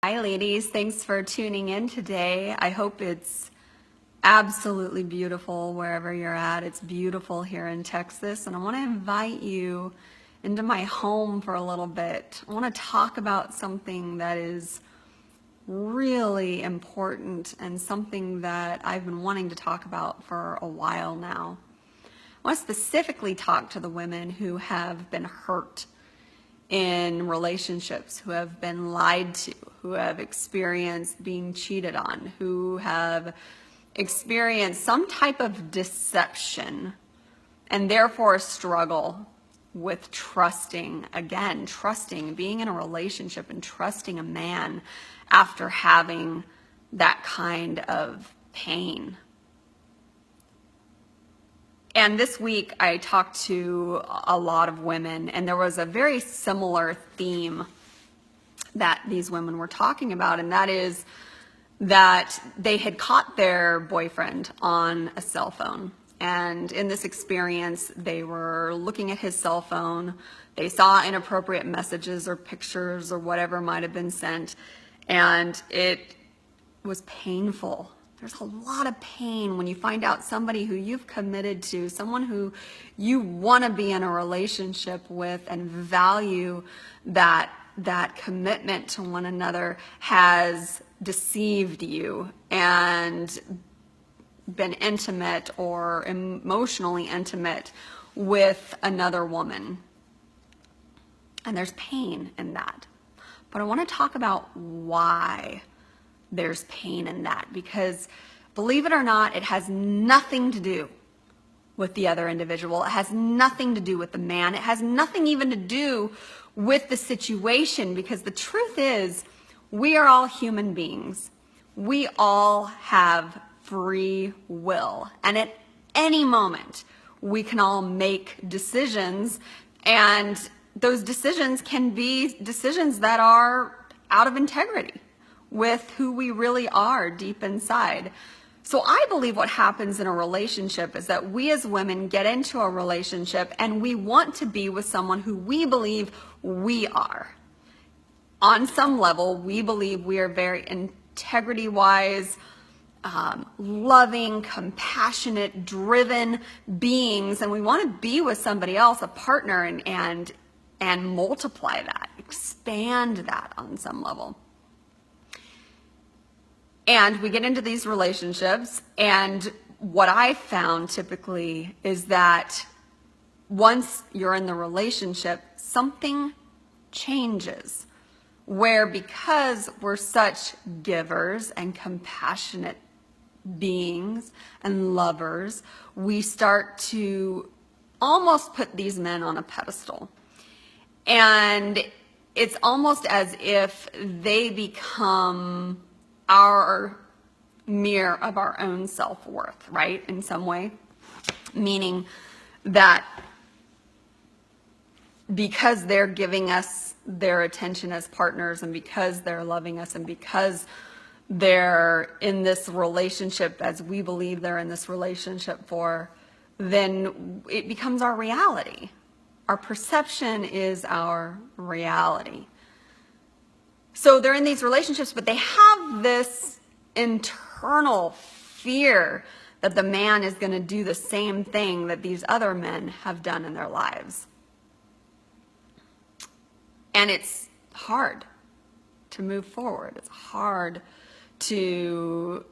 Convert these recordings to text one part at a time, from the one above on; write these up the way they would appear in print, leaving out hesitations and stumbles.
Hi ladies, thanks for tuning in today. I hope it's absolutely beautiful wherever you're at. It's beautiful here in Texas, and I want to invite you into my home for a little bit. I want to talk about something that is really important and something that I've been wanting to talk about for a while now. I want to specifically talk to the women who have been hurt in relationships, who have been lied to, who have experienced being cheated on, who have experienced some type of deception and therefore struggle with trusting, being in a relationship and trusting a man after having that kind of pain. And this week I talked to a lot of women, and there was a very similar theme that these women were talking about, and that is that they had caught their boyfriend on a cell phone. And in this experience, they were looking at his cell phone. They saw inappropriate messages or pictures or whatever might have been sent, and it was painful. There's a lot of pain when you find out somebody who you've committed to, someone who you want to be in a relationship with and value that commitment to one another has deceived you and been intimate or emotionally intimate with another woman. And there's pain in that. But I want to talk about why there's pain in that, because believe it or not, it has nothing to do with the other individual. It has nothing to do with the man. It has nothing even to do with the situation, because the truth is we are all human beings. We all have free will, and at any moment we can all make decisions, and those decisions can be decisions that are out of integrity with who we really are deep inside. So I believe what happens in a relationship is that we as women get into a relationship and we want to be with someone who we believe we are. On some level, we believe we are very integrity-wise, loving, compassionate, driven beings, and we want to be with somebody else, a partner, and multiply that, expand that on some level. And we get into these relationships, and what I found typically is that once you're in the relationship, something changes, where because we're such givers and compassionate beings and lovers, we start to almost put these men on a pedestal. And it's almost as if they become our mirror of our own self-worth, right? In some way, meaning that because they're giving us their attention as partners, and because they're loving us, and because they're in this relationship as we believe they're in this relationship for, then it becomes our reality. Our perception is our reality. So they're in these relationships, but they have this internal fear that the man is going to do the same thing that these other men have done in their lives. And it's hard to move forward. It's hard to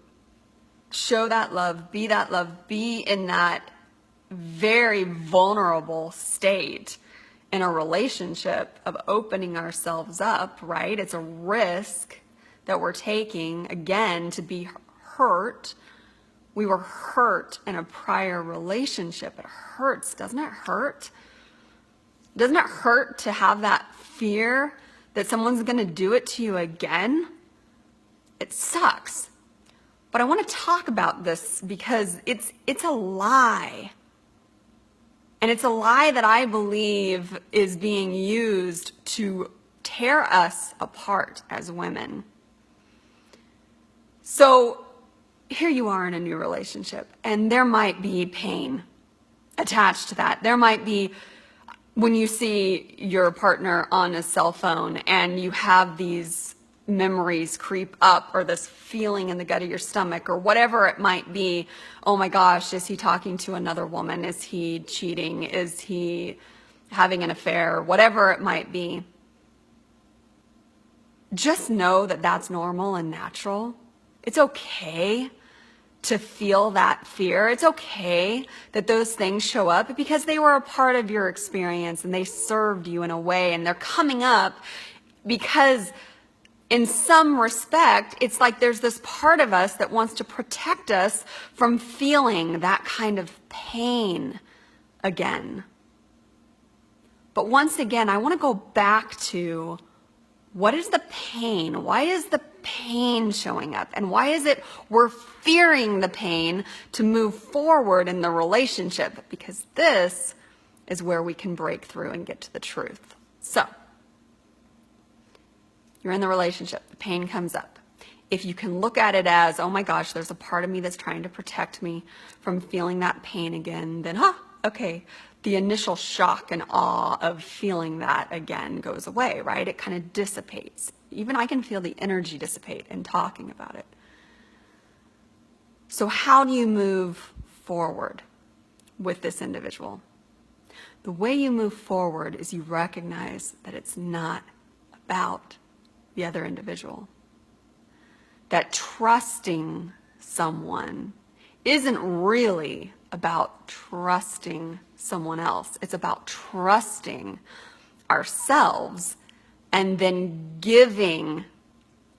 show that love, be in that very vulnerable state in a relationship of opening ourselves up, right? It's a risk that we're taking, again, to be hurt. We were hurt in a prior relationship. It hurts. Doesn't it hurt? Doesn't it hurt to have that fear that someone's going to do it to you again? It sucks. But I want to talk about this because it's a lie. And it's a lie that I believe is being used to tear us apart as women. So here you are in a new relationship, and there might be pain attached to that. There might be, when you see your partner on a cell phone and you have these memories creep up, or this feeling in the gut of your stomach, or whatever it might be. Oh my gosh, is he talking to another woman? Is he cheating? Is he having an affair? Whatever it might be. Just know that that's normal and natural. It's okay to feel that fear. It's okay that those things show up because they were a part of your experience and they served you in a way, and they're coming up because in some respect, it's like there's this part of us that wants to protect us from feeling that kind of pain again. But once again, I want to go back to, what is the pain? Why is the pain showing up? And why is it we're fearing the pain to move forward in the relationship? Because this is where we can break through and get to the truth. So, you're in the relationship, the pain comes up. If you can look at it as, oh my gosh, there's a part of me that's trying to protect me from feeling that pain again, then, okay, the initial shock and awe of feeling that again goes away, right? It kind of dissipates. Even I can feel the energy dissipate in talking about it. So how do you move forward with this individual? The way you move forward is you recognize that it's not about the other individual. That trusting someone isn't really about trusting someone else. It's about trusting ourselves and then giving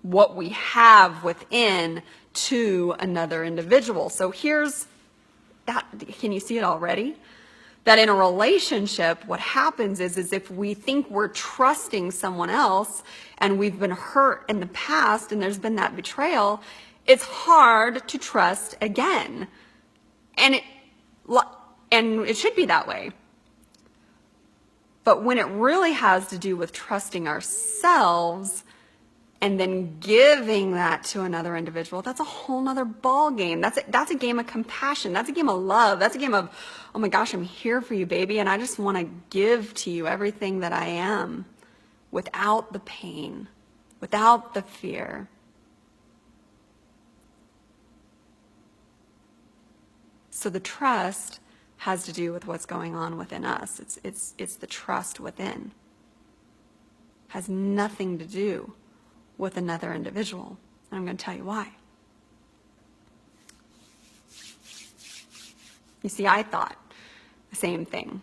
what we have within to another individual. So here's that. Can you see it already? That in a relationship, what happens is if we think we're trusting someone else and we've been hurt in the past and there's been that betrayal, it's hard to trust again. And it should be that way. But when it really has to do with trusting ourselves and then giving that to another individual, that's a whole nother ball game. That's a game of compassion. That's a game of love. That's a game of, oh my gosh, I'm here for you, baby, and I just want to give to you everything that I am without the pain, without the fear. So the trust has to do with what's going on within us. It's the trust within. Has nothing to do with another individual. And I'm going to tell you why. You see, I thought the same thing.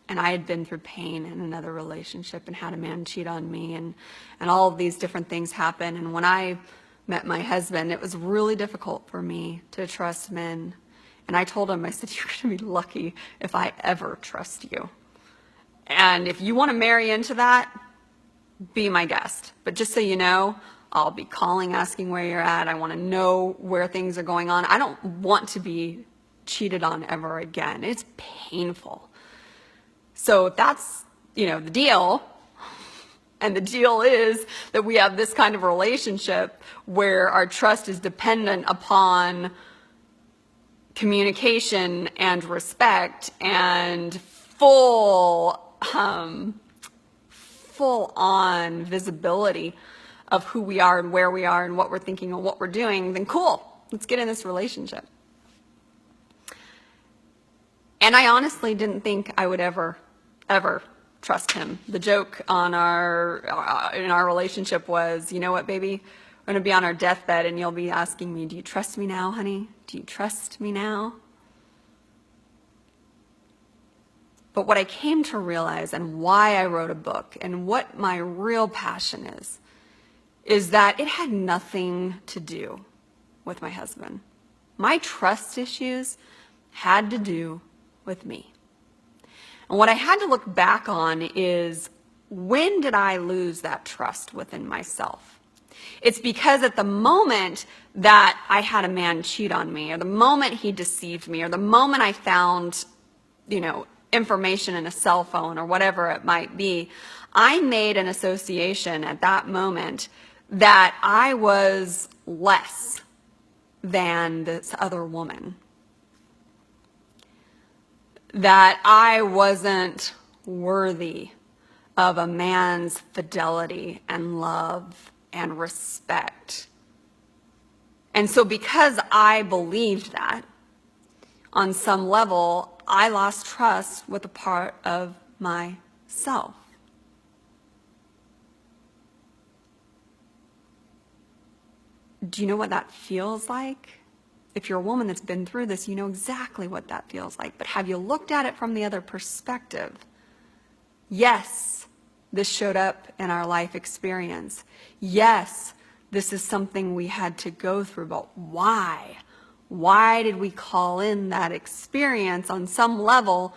And I had been through pain in another relationship and had a man cheat on me, and all of these different things happen. And when I met my husband, it was really difficult for me to trust men. And I told him, I said, you're going to be lucky if I ever trust you. And if you want to marry into that, be my guest. But just so you know, I'll be calling, asking where you're at. I want to know where things are going on. I don't want to be cheated on ever again. It's painful. So that's, the deal. And the deal is that we have this kind of relationship where our trust is dependent upon communication and respect and full-on visibility of who we are and where we are and what we're thinking and what we're doing, then cool, let's get in this relationship. And I honestly didn't think I would ever trust him. The joke on in our relationship was, you know what, baby? We're going to be on our deathbed and you'll be asking me, do you trust me now, honey? Do you trust me now? But what I came to realize, and why I wrote a book, and what my real passion is that it had nothing to do with my husband. My trust issues had to do with me. And what I had to look back on is, when did I lose that trust within myself? It's because at the moment that I had a man cheat on me, or the moment he deceived me, or the moment I found, information in a cell phone or whatever it might be, I made an association at that moment that I was less than this other woman. That I wasn't worthy of a man's fidelity and love and respect. And so because I believed that, on some level, I lost trust with a part of myself. Do you know what that feels like? If you're a woman that's been through this, you know exactly what that feels like. But have you looked at it from the other perspective? Yes, this showed up in our life experience. Yes, this is something we had to go through, but why? Why did we call in that experience on some level?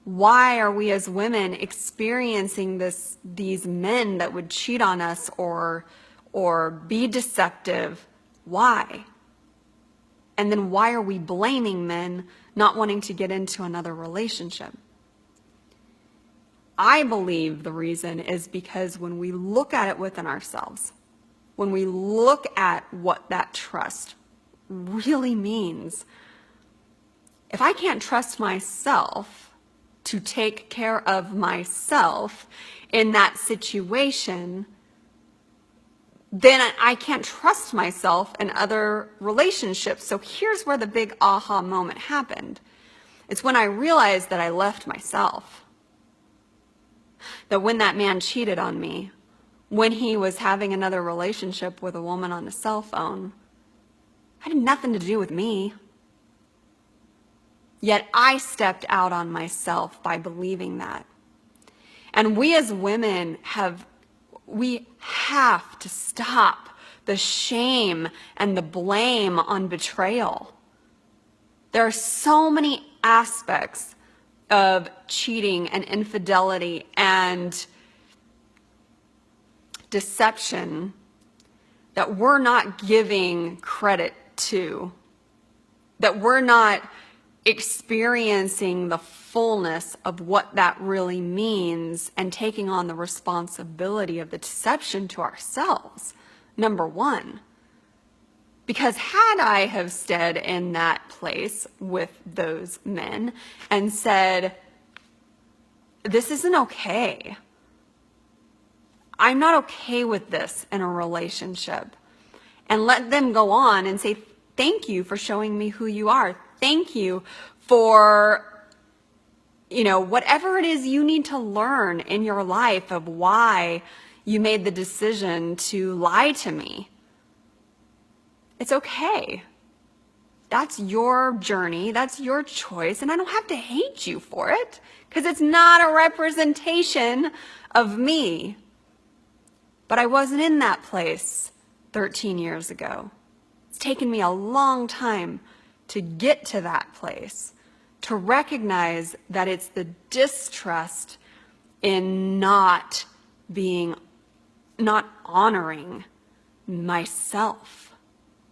Why are we as women experiencing these men that would cheat on us or be deceptive? Why? And then why are we blaming men not wanting to get into another relationship? I believe the reason is because when we look at it within ourselves, when we look at what that trust really means, if I can't trust myself to take care of myself in that situation, then I can't trust myself in other relationships. So here's where the big aha moment happened. It's when I realized that I left myself. That when that man cheated on me, when he was having another relationship with a woman on a cell phone, it had nothing to do with me. Yet I stepped out on myself by believing that. And we as women we have to stop the shame and the blame on betrayal. There are so many aspects of cheating and infidelity and deception that we're not giving credit to, that we're not experiencing the fullness of what that really means and taking on the responsibility of the deception to ourselves, number one. Because had I have stayed in that place with those men and said, this isn't okay, I'm not okay with this in a relationship, and let them go on and say, thank you for showing me who you are. Thank you for, whatever it is you need to learn in your life of why you made the decision to lie to me. It's okay. That's your journey. That's your choice. And I don't have to hate you for it because it's not a representation of me. But I wasn't in that place 13 years ago. It's taken me a long time to get to that place, to recognize that it's the distrust in not honoring myself,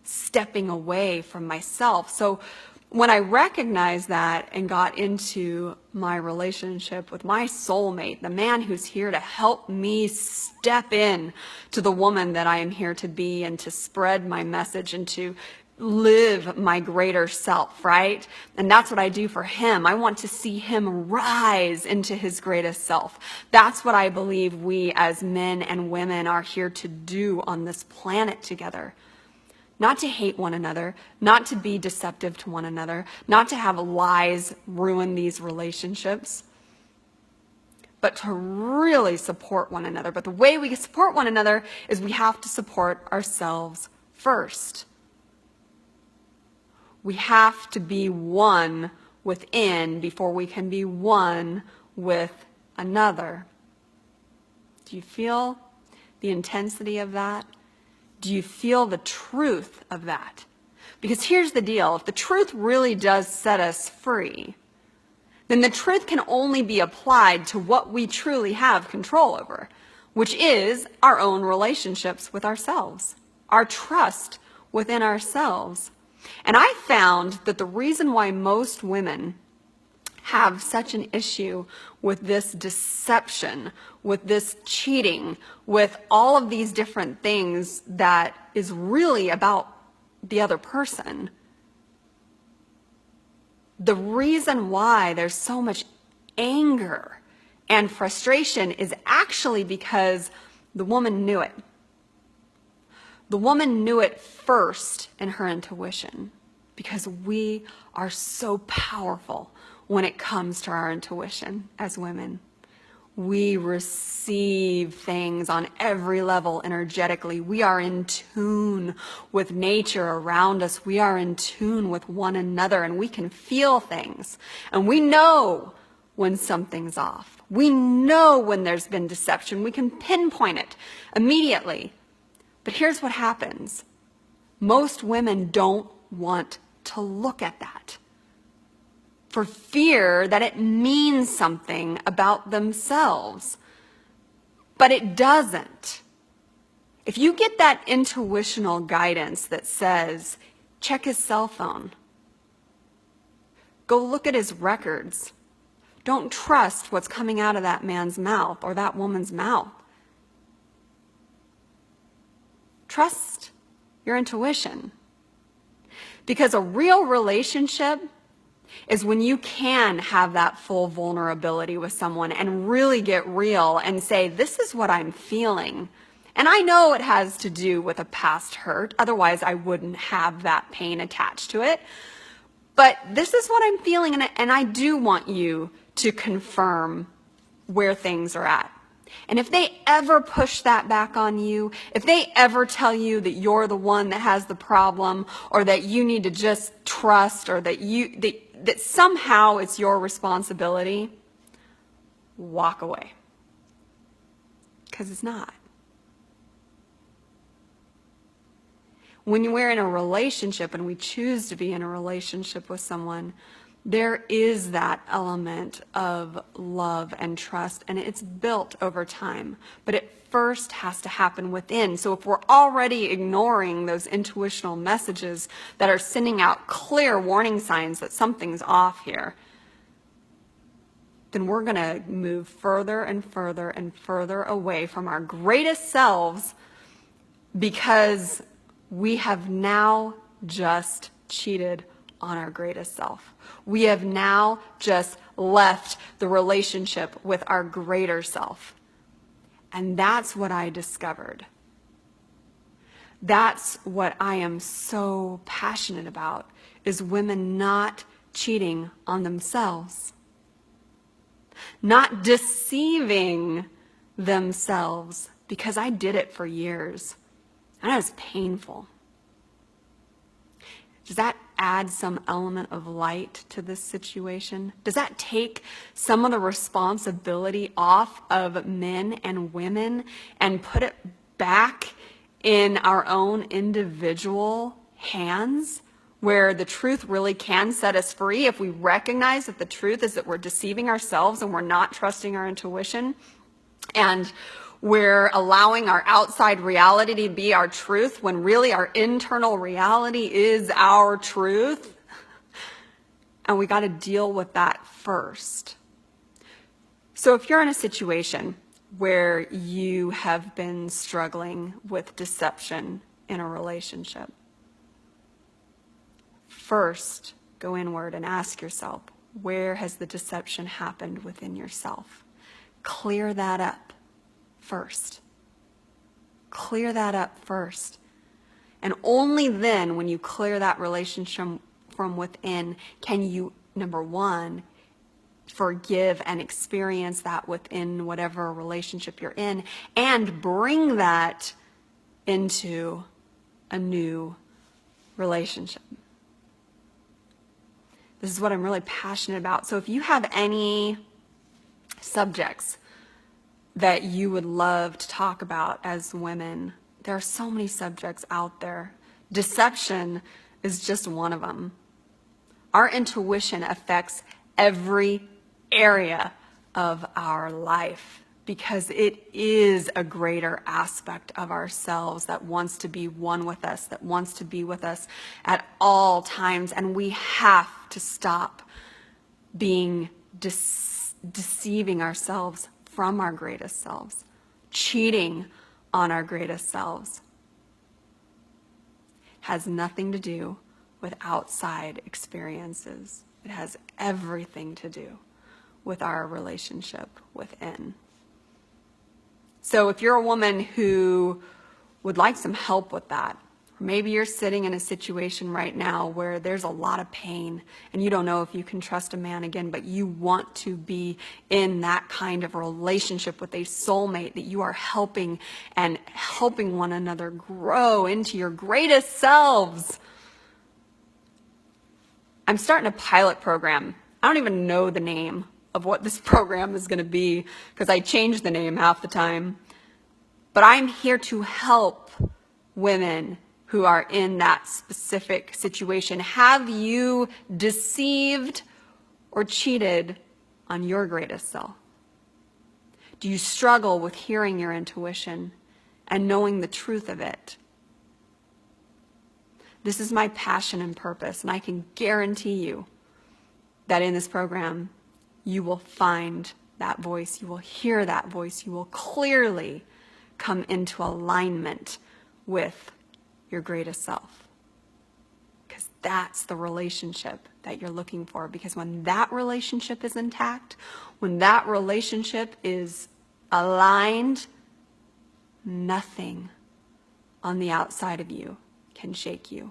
stepping away from myself. So when I recognized that and got into my relationship with my soulmate, the man who's here to help me step in to the woman that I am here to be and to spread my message and to live my greater self, right? And that's what I do for him. I want to see him rise into his greatest self. That's what I believe we as men and women are here to do on this planet together. Not to hate one another, not to be deceptive to one another, not to have lies ruin these relationships, but to really support one another. But the way we support one another is we have to support ourselves first. We have to be one within before we can be one with another. Do you feel the intensity of that? Do you feel the truth of that? Because here's the deal. If the truth really does set us free, then the truth can only be applied to what we truly have control over, which is our own relationships with ourselves, our trust within ourselves. And I found that the reason why most women have such an issue with this deception, with this cheating, with all of these different things that is really about the other person. The reason why there's so much anger and frustration is actually because the woman knew it. The woman knew it first in her intuition, because we are so powerful when it comes to our intuition as women. We receive things on every level energetically. We are in tune with nature around us. We are in tune with one another, and we can feel things. And we know when something's off. We know when there's been deception. We can pinpoint it immediately. But here's what happens. Most women don't want to look at that, for fear that it means something about themselves. But it doesn't. If you get that intuitional guidance that says, check his cell phone, go look at his records, don't trust what's coming out of that man's mouth or that woman's mouth. Trust your intuition. Because a real relationship is when you can have that full vulnerability with someone and really get real and say, this is what I'm feeling. And I know it has to do with a past hurt. Otherwise, I wouldn't have that pain attached to it. But this is what I'm feeling, and I do want you to confirm where things are at. And if they ever push that back on you, if they ever tell you that you're the one that has the problem, or that you need to just trust, or that somehow it's your responsibility, walk away. Because it's not. When we're in a relationship and we choose to be in a relationship with someone, there is that element of love and trust, and it's built over time. But it first has to happen within. So if we're already ignoring those intuitional messages that are sending out clear warning signs that something's off here, then we're going to move further and further and further away from our greatest selves, because we have now just cheated on our greatest self. We have now just left the relationship with our greater self. And that's what I discovered. That's what I am so passionate about, is women not cheating on themselves. Not deceiving themselves, because I did it for years. And it was painful. Does that add some element of light to this situation? Does that take some of the responsibility off of men and women and put it back in our own individual hands, where the truth really can set us free if we recognize that the truth is that we're deceiving ourselves and we're not trusting our intuition, and we're allowing our outside reality to be our truth when really our internal reality is our truth? And we got to deal with that first. So if you're in a situation where you have been struggling with deception in a relationship, first go inward and ask yourself, where has the deception happened within yourself? Clear that up first. Clear that up first. And only then, when you clear that relationship from within, can you, number one, forgive and experience that within whatever relationship you're in, and bring that into a new relationship. This is what I'm really passionate about. So if you have any subjects that you would love to talk about as women, there are so many subjects out there. Deception is just one of them. Our intuition affects every area of our life, because it is a greater aspect of ourselves that wants to be one with us, that wants to be with us at all times. And we have to stop being deceiving ourselves from our greatest selves, cheating on our greatest selves. It has nothing to do with outside experiences. It has everything to do with our relationship within. So if you're a woman who would like some help with that. Or maybe you're sitting in a situation right now where there's a lot of pain and you don't know if you can trust a man again, but you want to be in that kind of relationship with a soulmate that you are helping and helping one another grow into your greatest selves. I'm starting a pilot program. I don't even know the name of what this program is going to be because I change the name half the time. But I'm here to help women who are in that specific situation. Have you deceived or cheated on your greatest self? Do you struggle with hearing your intuition and knowing the truth of it? This is my passion and purpose, and I can guarantee you that in this program, you will find that voice, you will hear that voice, you will clearly come into alignment with your greatest self. Because that's the relationship that you're looking for. Because when that relationship is intact, when that relationship is aligned, nothing on the outside of you can shake you.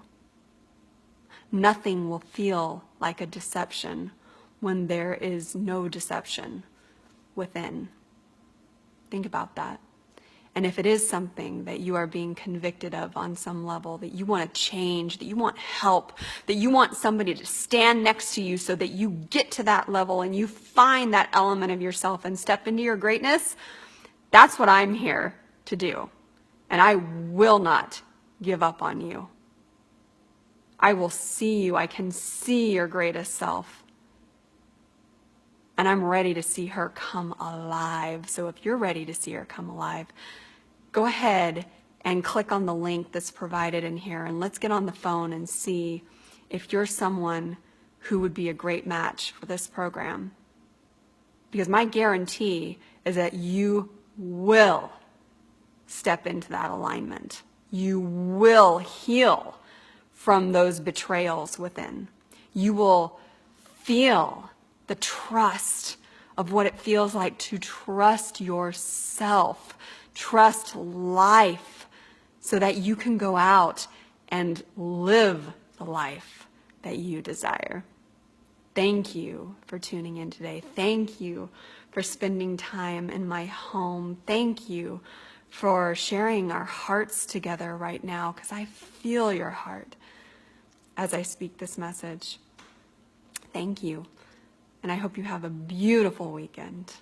Nothing will feel like a deception when there is no deception within. Think about that. And if it is something that you are being convicted of on some level, that you want to change, that you want help, that you want somebody to stand next to you so that you get to that level and you find that element of yourself and step into your greatness, that's what I'm here to do. And I will not give up on you. I will see you. I can see your greatest self. And I'm ready to see her come alive. So if you're ready to see her come alive, go ahead and click on the link that's provided in here, and let's get on the phone and see if you're someone who would be a great match for this program. Because my guarantee is that you will step into that alignment. You will heal from those betrayals within. You will feel the trust of what it feels like to trust yourself, trust life, so that you can go out and live the life that you desire. Thank you for tuning in today. Thank you for spending time in my home. Thank you for sharing our hearts together right now, because I feel your heart as I speak this message. Thank you. And I hope you have a beautiful weekend.